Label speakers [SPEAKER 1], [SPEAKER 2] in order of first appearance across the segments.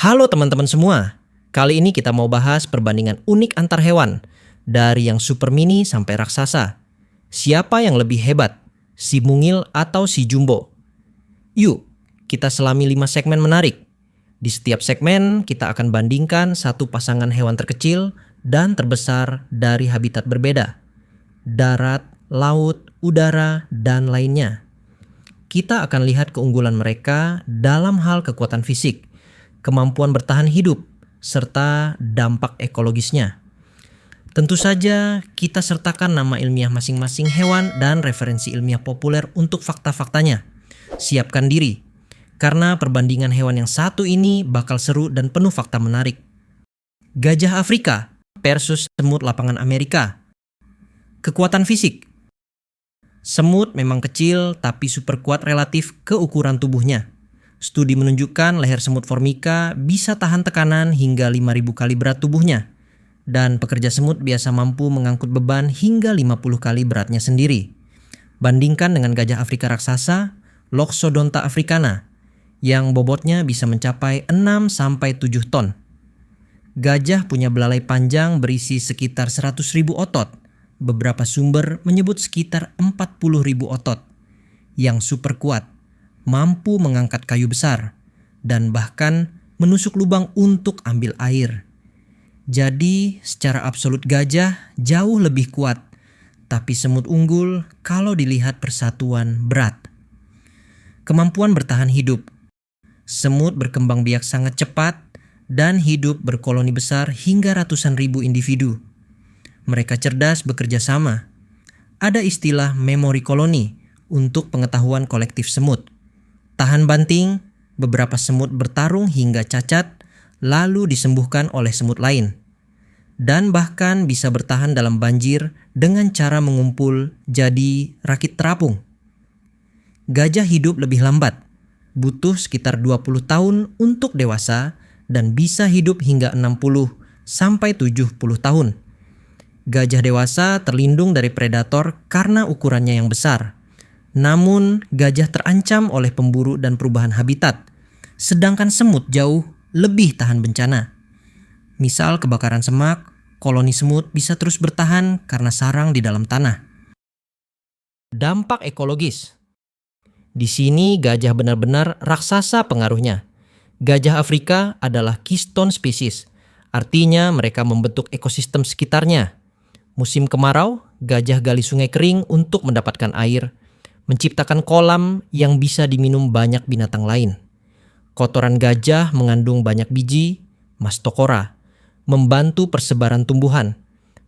[SPEAKER 1] Halo teman-teman semua, kali ini kita mau bahas perbandingan unik antar hewan, dari yang super mini sampai raksasa. Siapa yang lebih hebat, si mungil atau si jumbo? Yuk, kita selami 5 segmen menarik. Di setiap segmen, kita akan bandingkan satu pasangan hewan terkecil dan terbesar dari habitat berbeda. Darat, laut, udara, dan lainnya. Kita akan lihat keunggulan mereka dalam hal kekuatan fisik, kemampuan bertahan hidup, serta dampak ekologisnya. Tentu saja kita sertakan nama ilmiah masing-masing hewan dan referensi ilmiah populer untuk fakta-faktanya. Siapkan diri, karena perbandingan hewan yang satu ini bakal seru dan penuh fakta menarik. Gajah Afrika versus semut lapangan Amerika. Kekuatan fisik. Semut memang kecil tapi super kuat relatif ke ukuran tubuhnya. Studi menunjukkan leher semut formica bisa tahan tekanan hingga 5.000 kali berat tubuhnya. Dan pekerja semut biasa mampu mengangkut beban hingga 50 kali beratnya sendiri. Bandingkan dengan gajah Afrika raksasa, Loxodonta africana, yang bobotnya bisa mencapai 6-7 ton. Gajah punya belalai panjang berisi sekitar 100.000 otot. Beberapa sumber menyebut sekitar 40.000 otot. Yang super kuat, mampu mengangkat kayu besar, dan bahkan menusuk lubang untuk ambil air. Jadi, secara absolut gajah jauh lebih kuat, tapi semut unggul kalau dilihat persatuan berat. Kemampuan bertahan hidup. Semut berkembang biak sangat cepat dan hidup berkoloni besar hingga ratusan ribu individu. Mereka cerdas bekerja sama. Ada istilah memori koloni untuk pengetahuan kolektif semut. Tahan banting, beberapa semut bertarung hingga cacat, lalu disembuhkan oleh semut lain. Dan bahkan bisa bertahan dalam banjir dengan cara mengumpul jadi rakit terapung. Gajah hidup lebih lambat, butuh sekitar 20 tahun untuk dewasa dan bisa hidup hingga 60-70 tahun. Gajah dewasa terlindung dari predator karena ukurannya yang besar. Namun, gajah terancam oleh pemburu dan perubahan habitat. Sedangkan semut jauh lebih tahan bencana. Misal kebakaran semak, koloni semut bisa terus bertahan karena sarang di dalam tanah. Dampak ekologis. Di sini gajah benar-benar raksasa pengaruhnya. Gajah Afrika adalah keystone species. Artinya mereka membentuk ekosistem sekitarnya. Musim kemarau, gajah gali sungai kering untuk mendapatkan air, menciptakan kolam yang bisa diminum banyak binatang lain. Kotoran gajah mengandung banyak biji, mastokora, membantu persebaran tumbuhan.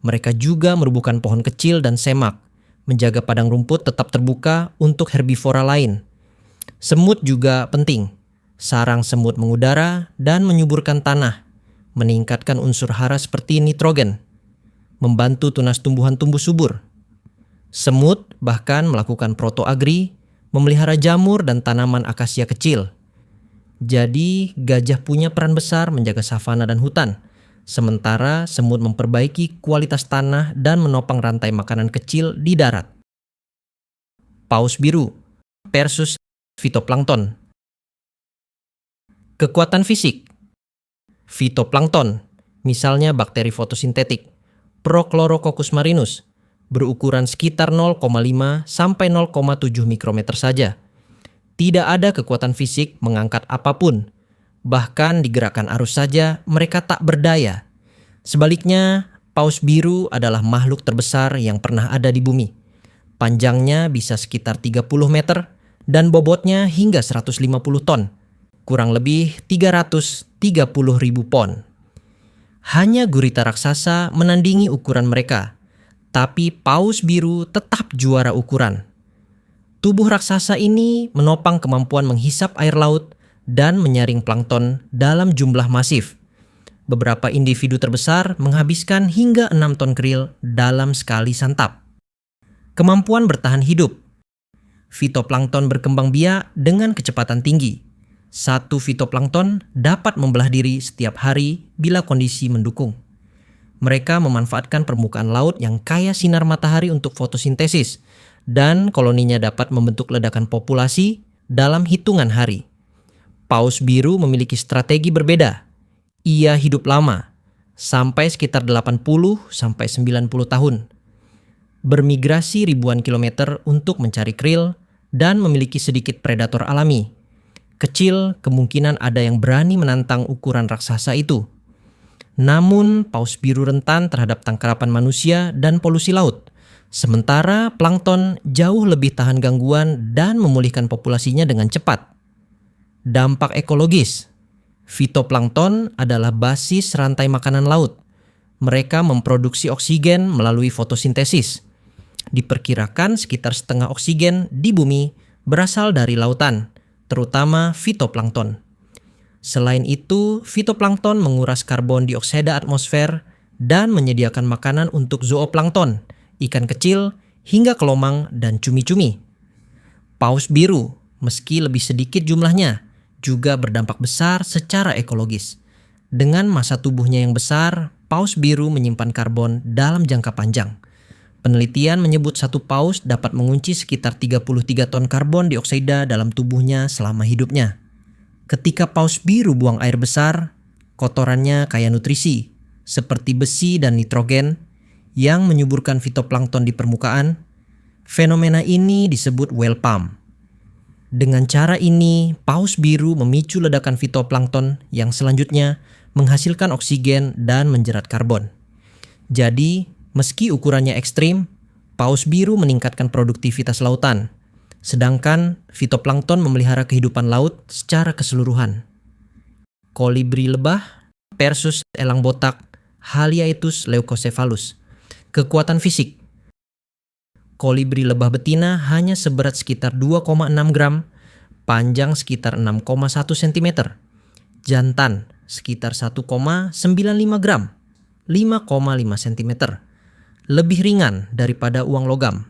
[SPEAKER 1] Mereka juga merubuhkan pohon kecil dan semak, menjaga padang rumput tetap terbuka untuk herbivora lain. Semut juga penting. Sarang semut mengudara dan menyuburkan tanah, meningkatkan unsur hara seperti nitrogen, membantu tunas tumbuhan tumbuh subur. Semut bahkan melakukan protoagri, memelihara jamur dan tanaman akasia kecil. Jadi, gajah punya peran besar menjaga savana dan hutan, sementara semut memperbaiki kualitas tanah dan menopang rantai makanan kecil di darat. Paus biru versus fitoplankton. Kekuatan fisik. Fitoplankton, misalnya bakteri fotosintetik, Prochlorococcus marinus, berukuran sekitar 0,5 sampai 0,7 mikrometer saja. Tidak ada kekuatan fisik mengangkat apapun. Bahkan digerakkan arus saja mereka tak berdaya. Sebaliknya, paus biru adalah makhluk terbesar yang pernah ada di bumi. Panjangnya bisa sekitar 30 meter dan bobotnya hingga 150 ton. Kurang lebih 330.000 pon. Hanya gurita raksasa menandingi ukuran mereka, tapi paus biru tetap juara ukuran. Tubuh raksasa ini menopang kemampuan menghisap air laut dan menyaring plankton dalam jumlah masif. Beberapa individu terbesar menghabiskan hingga 6 ton krill dalam sekali santap. Kemampuan bertahan hidup. Fitoplankton berkembang biak dengan kecepatan tinggi. Satu fitoplankton dapat membelah diri setiap hari bila kondisi mendukung. Mereka memanfaatkan permukaan laut yang kaya sinar matahari untuk fotosintesis, dan koloninya dapat membentuk ledakan populasi dalam hitungan hari. Paus biru memiliki strategi berbeda. Ia hidup lama, sampai sekitar 80-90 tahun. Bermigrasi ribuan kilometer untuk mencari krill dan memiliki sedikit predator alami. Kecil, kemungkinan ada yang berani menantang ukuran raksasa itu. Namun, paus biru rentan terhadap tangkarapan manusia dan polusi laut. Sementara plankton jauh lebih tahan gangguan dan memulihkan populasinya dengan cepat. Dampak ekologis. Fitoplankton adalah basis rantai makanan laut. Mereka memproduksi oksigen melalui fotosintesis. Diperkirakan sekitar setengah oksigen di bumi berasal dari lautan, terutama fitoplankton. Selain itu, fitoplankton menguras karbon dioksida atmosfer dan menyediakan makanan untuk zooplankton, ikan kecil, hingga kelomang dan cumi-cumi. Paus biru, meski lebih sedikit jumlahnya, juga berdampak besar secara ekologis. Dengan massa tubuhnya yang besar, paus biru menyimpan karbon dalam jangka panjang. Penelitian menyebut satu paus dapat mengunci sekitar 33 ton karbon dioksida dalam tubuhnya selama hidupnya. Ketika paus biru buang air besar, kotorannya kaya nutrisi, seperti besi dan nitrogen, yang menyuburkan fitoplankton di permukaan. Fenomena ini disebut well pump. Dengan cara ini, paus biru memicu ledakan fitoplankton yang selanjutnya menghasilkan oksigen dan menjerat karbon. Jadi, meski ukurannya ekstrim, paus biru meningkatkan produktivitas lautan, sedangkan fitoplankton memelihara kehidupan laut secara keseluruhan. Kolibri lebah versus elang botak Haliaetus leucocephalus. Kekuatan fisik. Kolibri lebah betina hanya seberat sekitar 2,6 gram, panjang sekitar 6,1 cm. Jantan sekitar 1,95 gram, 5,5 cm. Lebih ringan daripada uang logam.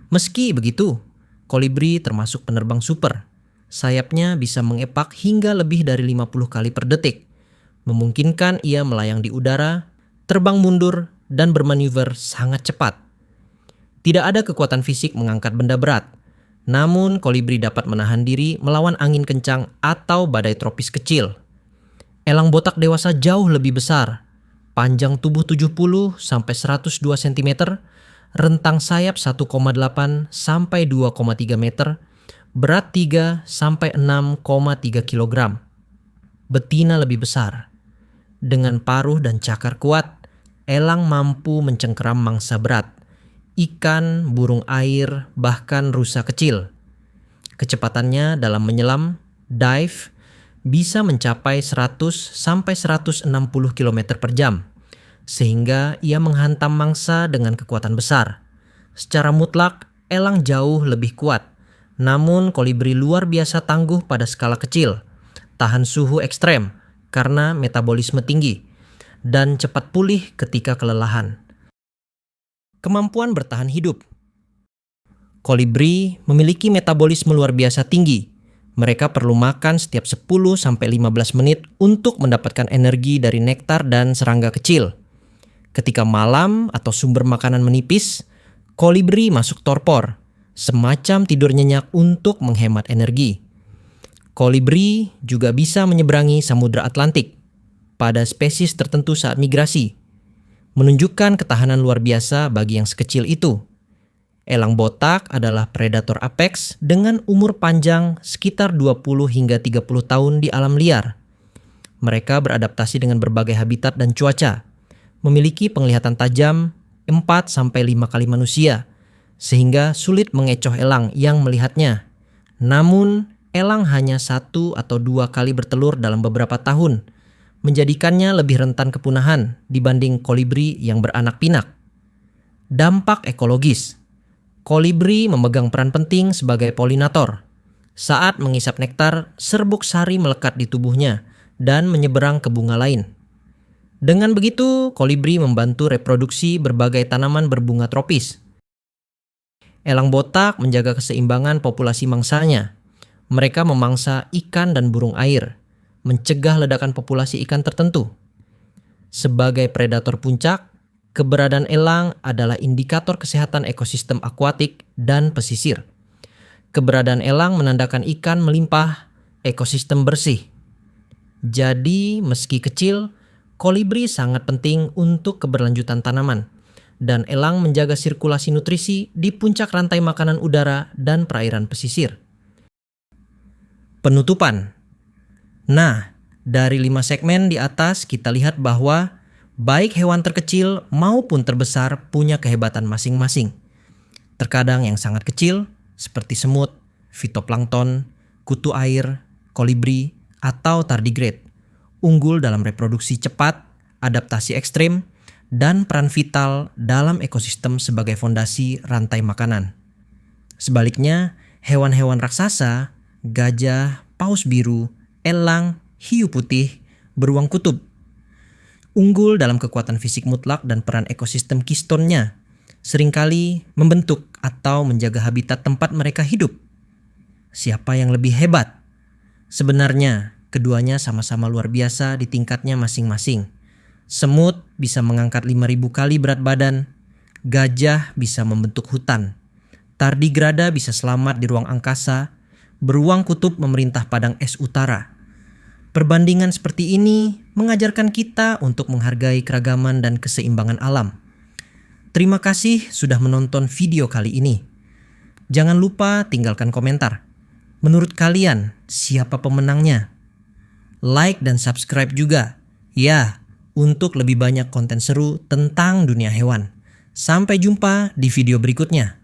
[SPEAKER 1] Meski begitu, kolibri termasuk penerbang super. Sayapnya bisa mengepak hingga lebih dari 50 kali per detik, memungkinkan ia melayang di udara, terbang mundur, dan bermanuver sangat cepat. Tidak ada kekuatan fisik mengangkat benda berat, namun kolibri dapat menahan diri melawan angin kencang atau badai tropis kecil. Elang botak dewasa jauh lebih besar, panjang tubuh 70-102 cm, rentang sayap 1,8 sampai 2,3 meter, berat 3 sampai 6,3 kg. Betina lebih besar. Dengan paruh dan cakar kuat, elang mampu mencengkeram mangsa berat, ikan, burung air, bahkan rusa kecil. Kecepatannya dalam menyelam, dive, bisa mencapai 100 sampai 160 km per jam, sehingga ia menghantam mangsa dengan kekuatan besar. Secara mutlak, elang jauh lebih kuat, namun kolibri luar biasa tangguh pada skala kecil, tahan suhu ekstrem karena metabolisme tinggi, dan cepat pulih ketika kelelahan. Kemampuan bertahan hidup. Kolibri memiliki metabolisme luar biasa tinggi. Mereka perlu makan setiap 10-15 menit untuk mendapatkan energi dari nektar dan serangga kecil. Ketika malam atau sumber makanan menipis, kolibri masuk torpor, semacam tidur nyenyak untuk menghemat energi. Kolibri juga bisa menyeberangi Samudra Atlantik pada spesies tertentu saat migrasi, menunjukkan ketahanan luar biasa bagi yang sekecil itu. Elang botak adalah predator apex dengan umur panjang sekitar 20 hingga 30 tahun di alam liar. Mereka beradaptasi dengan berbagai habitat dan cuaca, memiliki penglihatan tajam 4-5 kali manusia, sehingga sulit mengecoh elang yang melihatnya. Namun, elang hanya 1 atau 2 kali bertelur dalam beberapa tahun, menjadikannya lebih rentan kepunahan dibanding kolibri yang beranak pinak. Dampak ekologis. Kolibri memegang peran penting sebagai polinator. Saat mengisap nektar, serbuk sari melekat di tubuhnya dan menyeberang ke bunga lain. Dengan begitu, kolibri membantu reproduksi berbagai tanaman berbunga tropis. Elang botak menjaga keseimbangan populasi mangsanya. Mereka memangsa ikan dan burung air, mencegah ledakan populasi ikan tertentu. Sebagai predator puncak, keberadaan elang adalah indikator kesehatan ekosistem akuatik dan pesisir. Keberadaan elang menandakan ikan melimpah, ekosistem bersih. Jadi, meski kecil, kolibri sangat penting untuk keberlanjutan tanaman, dan elang menjaga sirkulasi nutrisi di puncak rantai makanan udara dan perairan pesisir. Penutupan. Nah, dari 5 segmen di atas kita lihat bahwa baik hewan terkecil maupun terbesar punya kehebatan masing-masing. Terkadang yang sangat kecil, seperti semut, fitoplankton, kutu air, kolibri, atau tardigrade, unggul dalam reproduksi cepat, adaptasi ekstrim, dan peran vital dalam ekosistem sebagai fondasi rantai makanan. Sebaliknya, hewan-hewan raksasa, gajah, paus biru, elang, hiu putih, beruang kutub, unggul dalam kekuatan fisik mutlak dan peran ekosistem keystone-nya, seringkali membentuk atau menjaga habitat tempat mereka hidup. Siapa yang lebih hebat? Sebenarnya, keduanya sama-sama luar biasa di tingkatnya masing-masing. Semut bisa mengangkat 5.000 kali berat badan, gajah bisa membentuk hutan, tardigrada bisa selamat di ruang angkasa, beruang kutub memerintah padang es utara. Perbandingan seperti ini mengajarkan kita untuk menghargai keragaman dan keseimbangan alam. Terima kasih sudah menonton video kali ini. Jangan lupa tinggalkan komentar. Menurut kalian, siapa pemenangnya? Like dan subscribe juga. Ya, untuk lebih banyak konten seru tentang dunia hewan. Sampai jumpa di video berikutnya.